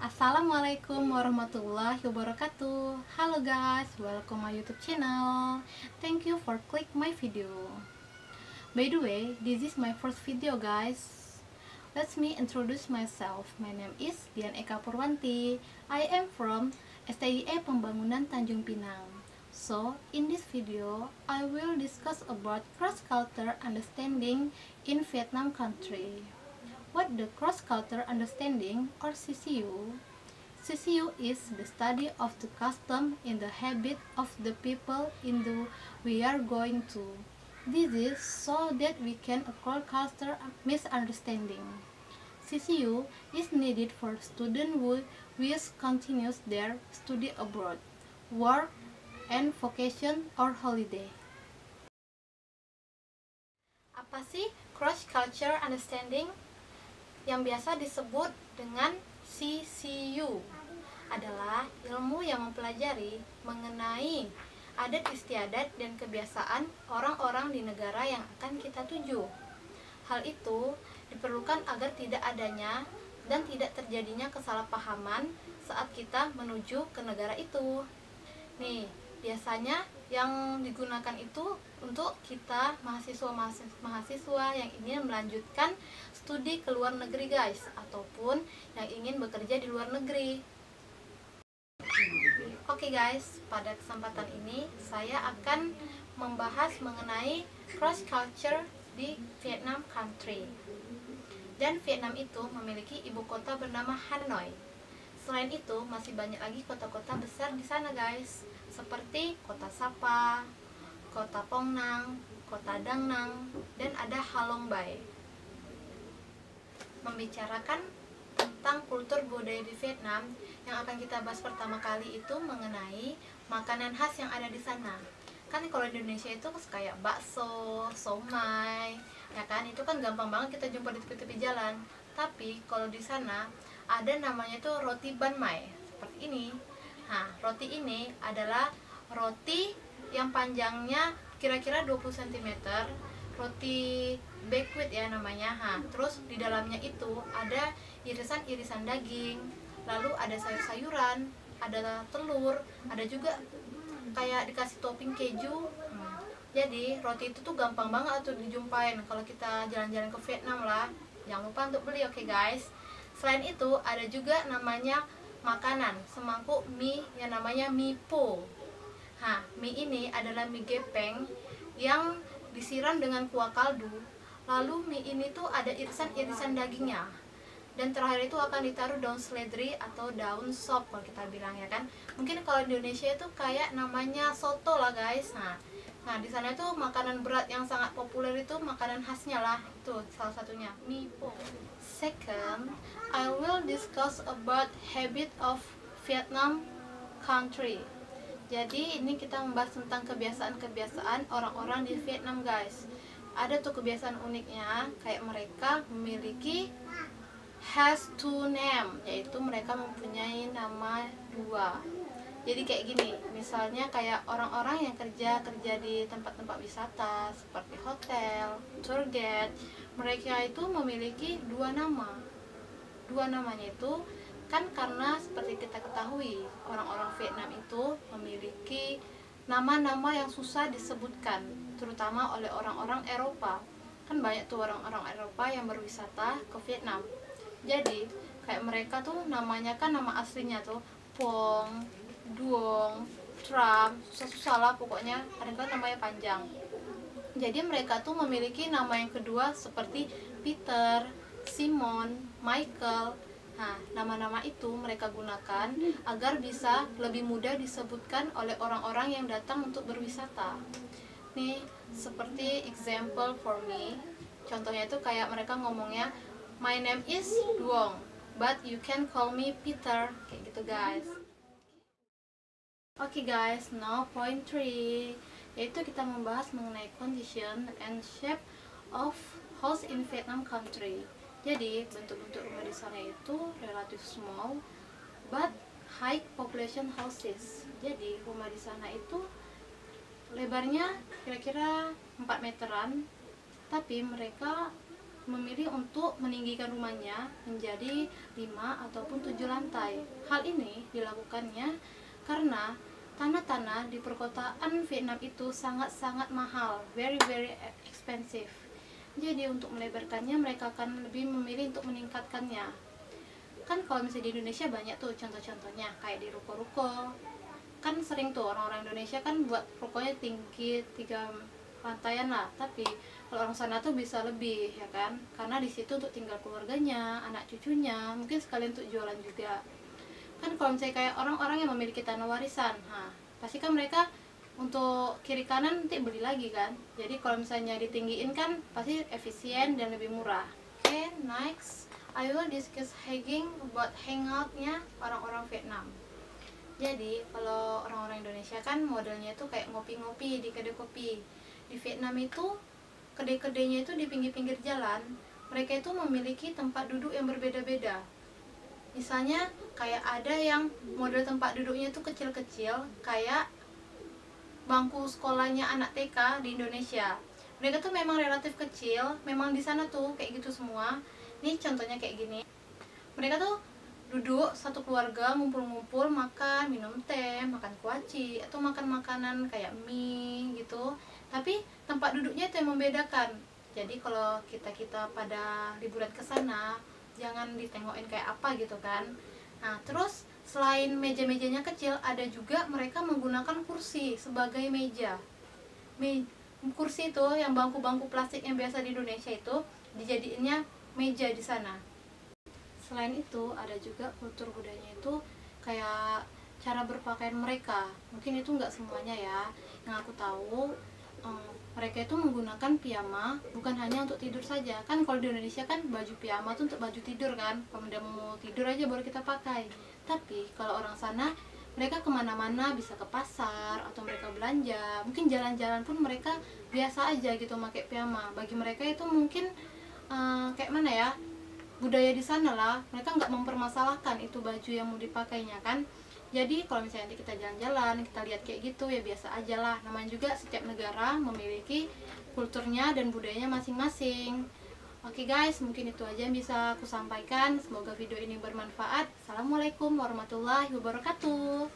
Assalamualaikum warahmatullahi wabarakatuh. Halo guys, welcome my YouTube channel. Thank you for click my video. By the way, this is my first video guys. Let me introduce myself. My name is Dian Eka Purwanti. I am from STIE Pembangunan Tanjung Pinang. So, in this video, I will discuss about cross-cultural understanding in Vietnam country. What the cross-cultural understanding or CCU? CCU is the study of the custom and the habit of the people in the we are going to. This is so that we can avoid cultural misunderstanding. CCU is needed for students who wish continue their study abroad, work, and vacation or holiday. Apa sih cross-cultural understanding? Yang biasa disebut dengan CCU adalah ilmu yang mempelajari mengenai adat istiadat dan kebiasaan orang-orang di negara yang akan kita tuju. Hal itu diperlukan agar tidak adanya dan tidak terjadinya kesalahpahaman saat kita menuju ke negara itu. Nih, biasanya yang digunakan itu untuk kita mahasiswa yang ingin melanjutkan studi ke luar negeri guys, ataupun yang ingin bekerja di luar negeri. Oke guys, pada kesempatan ini saya akan membahas mengenai cross culture di Vietnam country. Dan Vietnam itu memiliki ibu kota bernama Hanoi. Selain itu, masih banyak lagi kota-kota besar di sana guys, seperti kota Sapa, kota Phong Nha, kota Dang Nang, dan ada Halong Bay. Membicarakan tentang kultur budaya di Vietnam, yang akan kita bahas pertama kali itu mengenai makanan khas yang ada di sana. Kan kalau di Indonesia itu kayak bakso, somai, ya kan, itu kan gampang banget kita jumpa di tepi-tepi jalan. Tapi kalau di sana ada namanya itu roti ban mai, seperti ini. Nah, roti ini adalah roti yang panjangnya kira-kira 20 cm, roti buckwheat ya namanya. Nah, terus di dalamnya itu ada irisan-irisan daging, lalu ada sayur-sayuran, ada telur, ada juga kayak dikasih topping keju. Jadi roti itu tuh gampang banget tuh dijumpain kalau kita jalan-jalan ke Vietnam lah. Jangan lupa untuk beli, oke guys. Selain itu ada juga namanya makanan semangkuk mie yang namanya mie po. Nah, mie ini adalah mie gepeng yang disiram dengan kuah kaldu. Lalu mie ini tuh ada irisan-irisan dagingnya. Dan terakhir itu akan ditaruh daun seledri atau daun sop kalau kita bilang ya kan. Mungkin kalau di Indonesia itu kayak namanya soto lah guys. Nah di sana itu makanan berat yang sangat populer itu makanan khasnya lah, itu salah satunya mie po. Second, I will discuss about habit of Vietnam country. Jadi ini kita membahas tentang kebiasaan-kebiasaan orang-orang di Vietnam guys. Ada tuh kebiasaan uniknya, kayak mereka memiliki has two name, yaitu mereka mempunyai nama dua. Jadi kayak gini, misalnya kayak orang-orang yang kerja di tempat-tempat wisata seperti hotel, tour guide, mereka itu memiliki dua nama. Dua namanya itu kan karena seperti kita ketahui, orang-orang Vietnam itu memiliki nama-nama yang susah disebutkan, terutama oleh orang-orang Eropa. Kan banyak tuh orang-orang Eropa yang berwisata ke Vietnam. Jadi kayak mereka tuh namanya kan nama aslinya tuh Pong, Duong, Trump, susah-susah lah pokoknya, kadang-kadang namanya panjang. Jadi mereka tuh memiliki nama yang kedua seperti Peter, Simon, Michael. Nah, nama-nama itu mereka gunakan agar bisa lebih mudah disebutkan oleh orang-orang yang datang untuk berwisata. Nih, seperti example for me. Contohnya itu kayak mereka ngomongnya, my name is Duong, but you can call me Peter, kayak gitu guys. Oke guys, now point 3, yaitu kita membahas mengenai condition and shape of house in Vietnam country. Jadi bentuk-bentuk rumah di sana itu relatif small but high population houses. Jadi rumah di sana itu lebarnya kira-kira 4 meteran, tapi mereka memilih untuk meninggikan rumahnya menjadi 5 ataupun 7 lantai. Hal ini dilakukannya karena tanah-tanah di perkotaan Vietnam itu sangat-sangat mahal, very expensive. Jadi untuk melebarkannya mereka akan lebih memilih untuk meningkatkannya. Kan kalau misalnya di Indonesia banyak tuh contoh-contohnya, kayak di ruko-ruko. Kan sering tuh orang-orang Indonesia kan buat rukonya tinggi 3 lantaian lah, tapi kalau orang sana tuh bisa lebih ya kan, karena di situ untuk tinggal keluarganya, anak cucunya, mungkin sekalian untuk jualan juga. Kan kalau misalnya kayak orang-orang yang memiliki tanah warisan, pasti kan mereka untuk kiri kanan nanti beli lagi kan. Jadi kalau misalnya ditinggiin kan pasti efisien dan lebih murah. Oke, next I will discuss hanging about hangoutnya orang-orang Vietnam. Jadi kalau orang-orang Indonesia kan modelnya itu kayak ngopi-ngopi di kedai kopi. Di Vietnam itu kedai-kedainya itu di pinggir-pinggir jalan. Mereka itu memiliki tempat duduk yang berbeda-beda. Misalnya kayak ada yang model tempat duduknya itu kecil-kecil, kayak bangku sekolahnya anak TK di Indonesia. Mereka tuh memang relatif kecil, memang di sana tuh kayak gitu semua. Ini contohnya kayak gini. Mereka tuh duduk satu keluarga ngumpul-ngumpul makan, minum teh, makan kuaci, atau makan makanan kayak mie gitu. Tapi tempat duduknya itu yang membedakan. Jadi kalau kita pada liburan ke sana, jangan ditengokin kayak apa gitu kan. Nah, terus selain meja-mejanya kecil, ada juga mereka menggunakan kursi sebagai meja. Kursi itu yang bangku-bangku plastik yang biasa di Indonesia itu dijadiinnya meja di sana. Selain itu ada juga kultur budayanya itu kayak cara berpakaian mereka. Mungkin itu nggak semuanya ya. Yang aku tahu mereka itu menggunakan piyama bukan hanya untuk tidur saja. Kan kalau di Indonesia kan baju piyama itu untuk baju tidur kan. Kalau udah mau tidur aja baru kita pakai. Tapi kalau orang sana mereka kemana-mana, bisa ke pasar atau mereka belanja, mungkin jalan-jalan pun mereka biasa aja gitu pakai piyama. Bagi mereka itu mungkin kayak mana ya, budaya di sana lah, mereka nggak mempermasalahkan itu baju yang mau dipakainya kan. Jadi kalau misalnya nanti kita jalan-jalan, kita lihat kayak gitu ya biasa aja lah. Namanya juga setiap negara memiliki kulturnya dan budayanya masing-masing. Oke guys, mungkin itu aja yang bisa aku sampaikan. Semoga video ini bermanfaat. Assalamualaikum warahmatullahi wabarakatuh.